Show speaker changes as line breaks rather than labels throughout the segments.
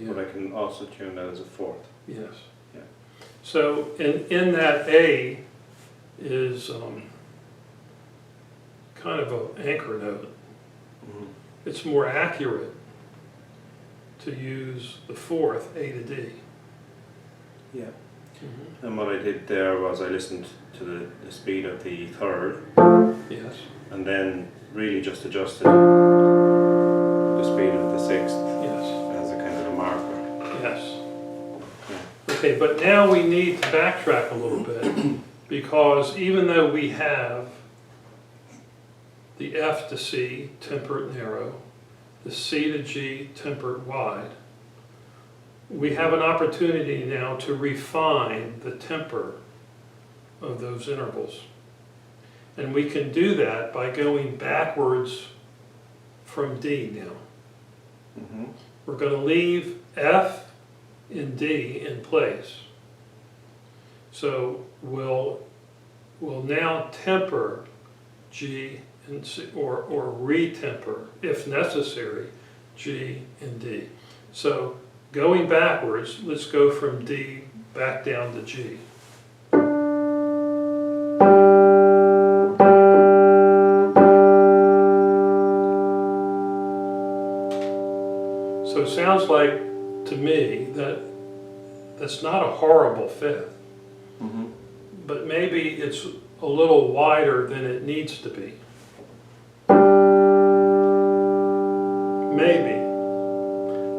but I can also tune that as a fourth.
Yes.
Yeah.
So in that A is kind of an anchor note.
Mm-hmm.
It's more accurate to use the fourth, A to D.
Yeah.
Mm-hmm.
And what I did there was I listened to the speed of the third.
Yes.
And then really just adjusted the speed of the sixth.
Yes.
As a kind of a marker.
Yes.
Yeah.
Okay, but now we need to backtrack a little bit because even though we have the F to C tempered narrow, the C to G tempered wide, we have an opportunity now to refine the temper of those intervals. And we can do that by going backwards from D now.
Mm-hmm.
We're going to leave F and D in place. So we'll now temper G and C, or retemper, if necessary, G and D. So going backwards, let's go from D back down to G. So it sounds like to me that that's not a horrible fifth,
Mm-hmm.
but maybe it's a little wider than it needs to be. Maybe.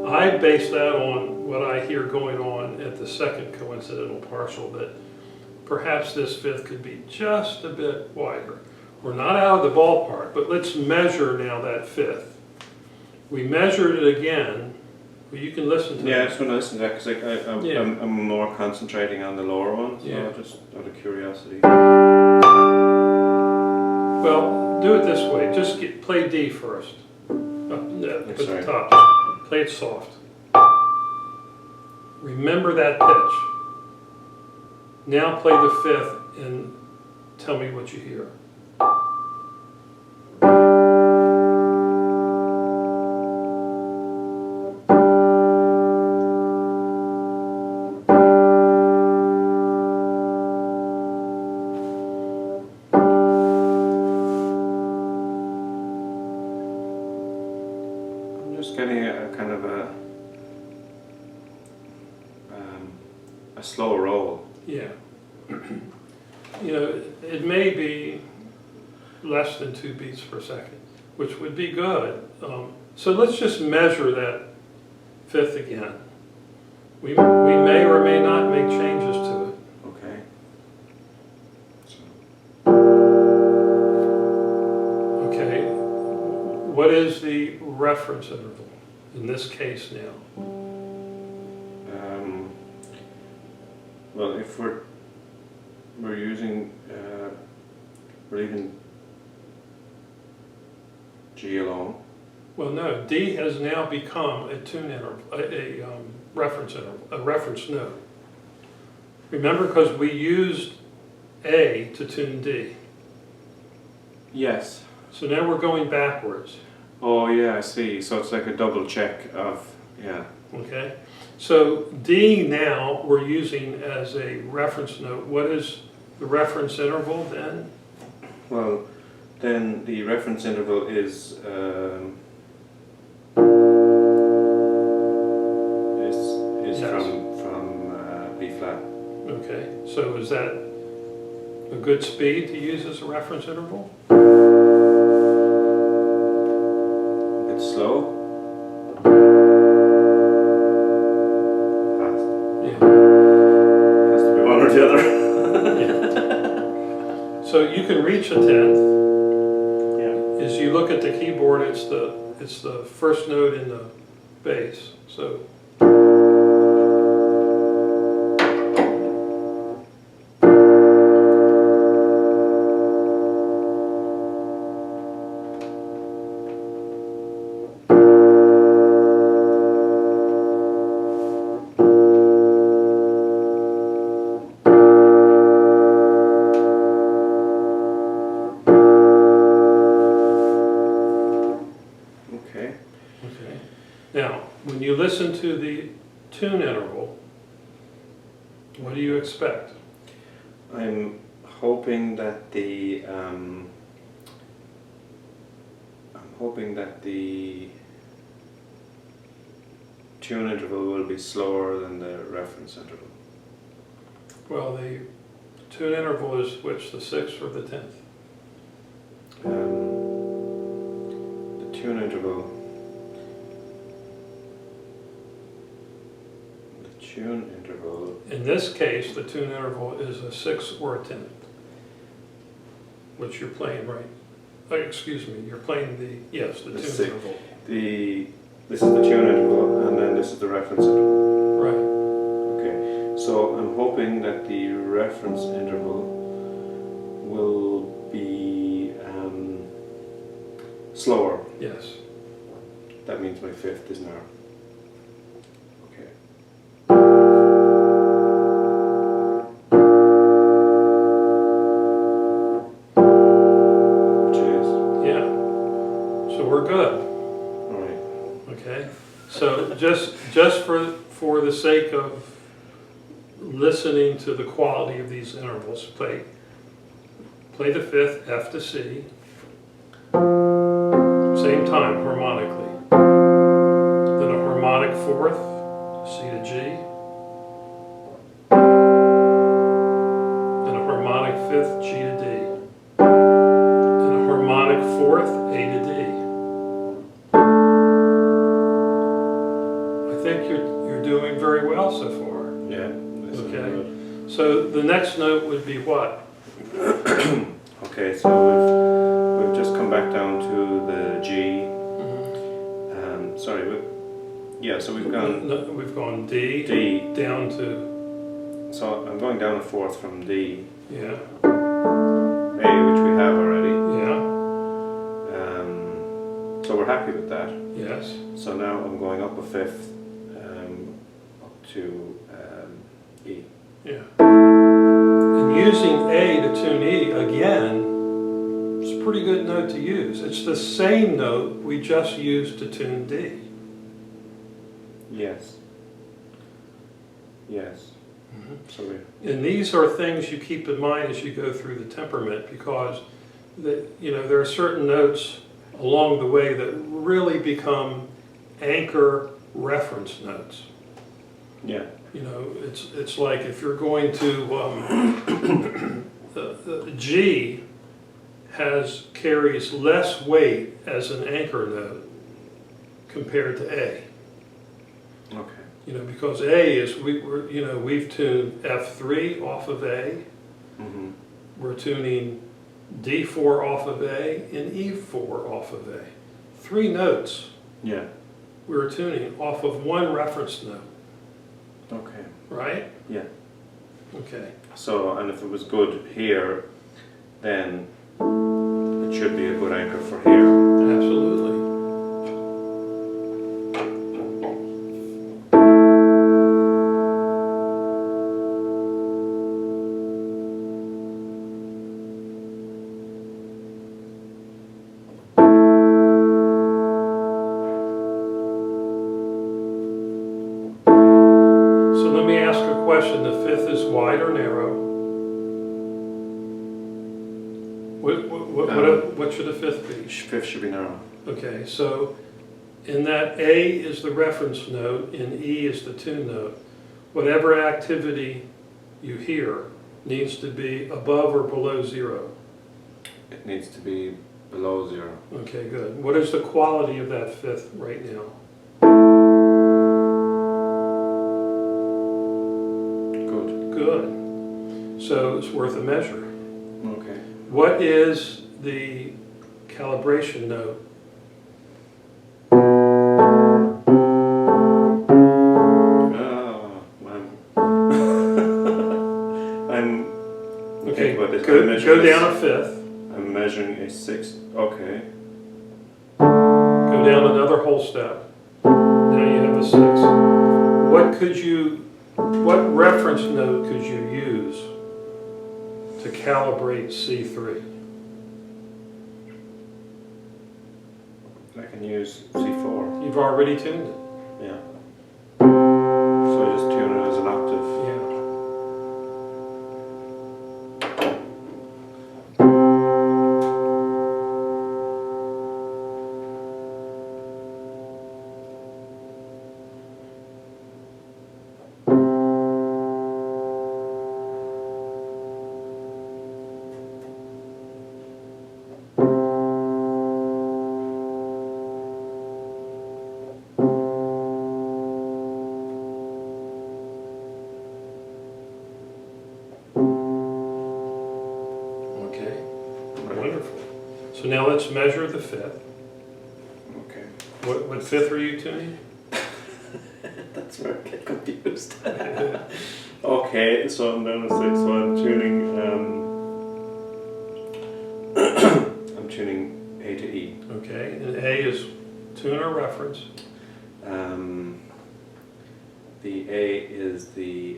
I base that on what I hear going on at the second coincidental partial, that perhaps this fifth could be just a bit wider. We're not out of the ballpark, but let's measure now that fifth. We measured it again. Well, you can listen to
Yeah, I
it.
just want to listen to that because I'm more concentrating on the lower one, so
Yeah.
just out of curiosity.
Well, do it this way. Just play D first. At the
Sorry.
top. Play it soft. Remember that pitch. Now play the fifth and tell me what you hear.
I'm just getting a kind of a slow roll.
Yeah. You know, it may be less than 2 beats per second, which would be good. So let's just measure that fifth again. We may or may not make changes to it.
Okay.
Okay, what is the reference interval in this case now?
Well, if we're using we're leaving G alone.
Well, no, D has now become a tune interval, a reference interval, a reference note. Remember, because we used A to tune D.
Yes.
So now we're going backwards,
Oh yeah, I see. So it's like a double check of
okay? So D now we're using as a reference note. What is the reference interval then?
Well, then the reference interval is
Yes.
from B flat.
Okay, so is that a good speed to use as a reference interval?
A bit slow.
Yeah.
Has to be one or the other.
So you can reach a tenth.
Yeah.
As you look at the keyboard, it's the first note in the bass. So listen to the tune interval, what do you expect?
I'm hoping that the tune interval will be slower than the reference interval.
Well, the tune interval is which, the 6th or the 10th?
The tune interval.
In this case, the tune interval is a 6th or a 10th, which you're playing right. Oh, excuse me, you're playing the tune interval.
This is the tune interval, and then this is the reference interval.
Right.
Okay, so I'm hoping that the reference interval will be slower.
Yes.
That means my 5th is narrow. Okay. Which is?
Yeah. So we're good.
All right.
Okay. So just for the sake of listening to the quality of these intervals, play the 5th, F to C, same time harmonically. Then a harmonic 4th, C to G. Then a harmonic 5th, G to D. And a harmonic 4th, A to D. I think you're doing very well so far.
Yeah.
Okay. So the next note would be what?
Okay, so we've just come back down to the G. So we've gone.
No, we've gone D.
D
down to.
So I'm going down a 4th from D.
Yeah.
A, which we have already.
Yeah.
So we're happy with that.
Yes.
So now I'm going up a 5th, up to E.
Yeah. And using A to tune E again, it's a pretty good note to use. It's the same note we just used to tune D.
Yes. Yes. So
And these are things you keep in mind as you go through the temperament, because there are certain notes along the way that really become anchor reference notes.
yeah.
It's like if you're going to the G carries less weight as an anchor note compared to A.
Okay.
Because A is we've tuned F3 off of A.
Mm-hmm.
We're tuning D4 off of A and E4 off of A. 3 notes
Yeah.
we're tuning off of one reference note.
Okay.
Right?
Yeah.
Okay.
So, and if it was good here, then it should be a good anchor for here.
Absolutely. So let me ask a question. The 5th is wide or narrow? What should the 5th be?
5th should be narrow.
Okay, so in that A is the reference note and E is the tune note. Whatever activity you hear needs to be above or below 0.
It needs to be below 0.
Okay, good. What is the quality of that 5th right now?
Good.
Good. So it's worth a measure.
Okay.
What is the calibration note?
I'm
Okay,
about this.
go down a 5th.
I'm measuring a 6th. Okay.
Go down another whole step. Now you have a 6. What reference note could you use to calibrate C3?
I can use C4.
You've already tuned it.
Yeah.
So now let's measure the fifth.
Okay.
What fifth are you tuning?
That's where I get confused. Okay, so I'm down to 6, so I'm tuning, I'm tuning A to E.
Okay, and A is tune or reference.
The A is the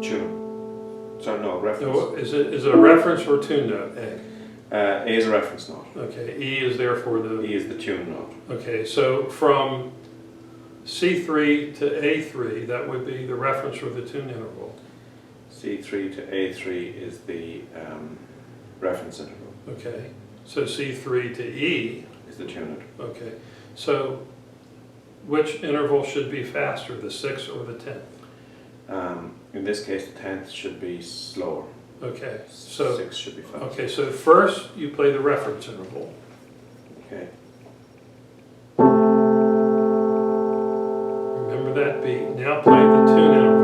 tune. Sorry, no, reference.
No, is it a reference or tune note, A?
A is a reference note.
Okay, E is therefore the...
E is the tune note.
Okay, so from C3 to A3, that would be the reference or the tune interval.
C3 to A3 is the reference interval.
Okay, so C3 to E
is the tune note.
Okay, so which interval should be faster, the 6th or the 10th?
In this case, the 10th should be slower.
Okay, so
6 should be faster.
okay, so first you play the reference interval.
Okay.
Remember that beat. Now play the tune interval.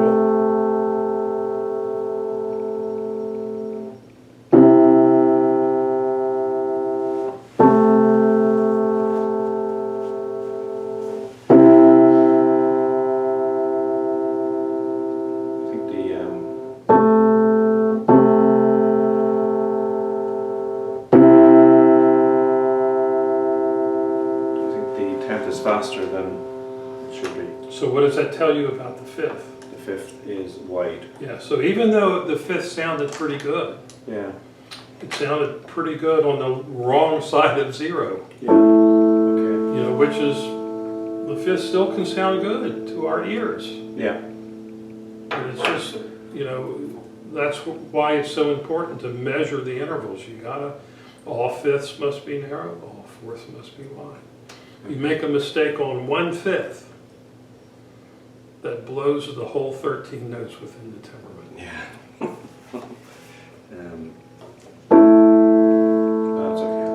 Faster than it should be.
So what does that tell you about the fifth?
The fifth is wide.
Yeah, so even though the fifth sounded pretty good,
yeah,
it sounded pretty good on the wrong side of 0.
Yeah, okay.
You know, which is, the fifth still can sound good to our ears.
Yeah.
But it's just, you know, that's why it's so important to measure the intervals. You gotta, all fifths must be narrow, all fourths must be wide. You make a mistake on 1/5, that blows the whole 13 notes within the temperament.
Yeah. That's okay.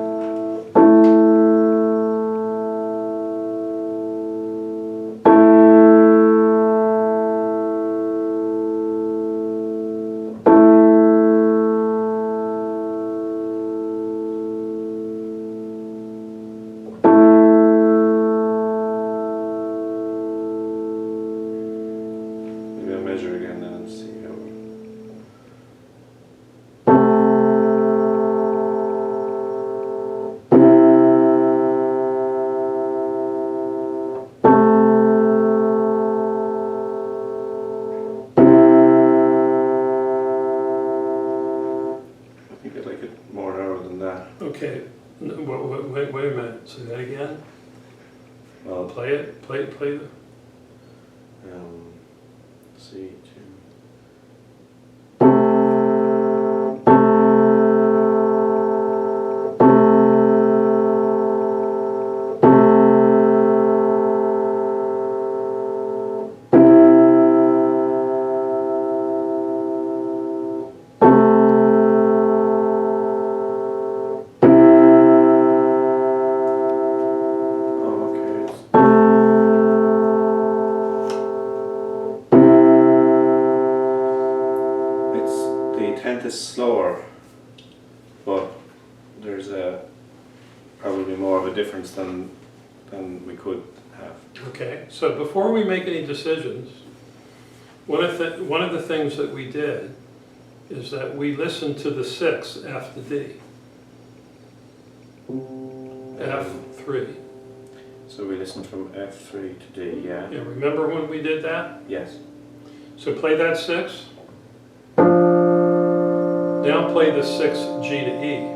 Measure again then and see how. I think I'd like it more narrow than that.
Okay, wait a minute, say that again.
Well,
Play it, play the...
C2. Is slower, but there's probably more of a difference than we could have.
Okay, so before we make any decisions, one of the things that we did is that we listened to the 6th, F to D. F3.
So we listened from F3 to D, yeah?
Yeah, remember when we did that?
Yes.
So play that 6. Now play the 6th G to E.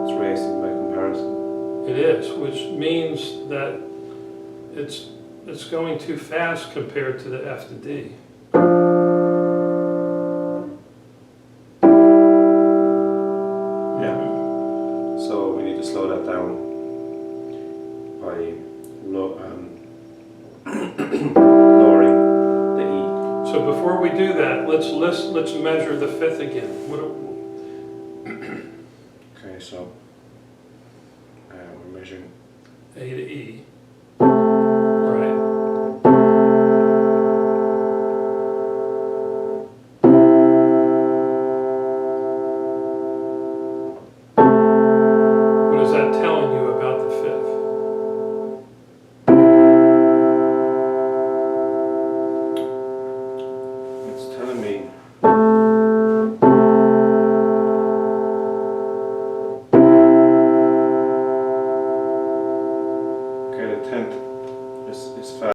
It's racing by comparison.
It is, which means that it's going too fast compared to the F to D.
Yeah. So we need to slow that down by lowering the E.
So before we do that, let's measure the 5th again.
Okay, so we're measuring
A to E. Right.
Okay, the 10th is fast.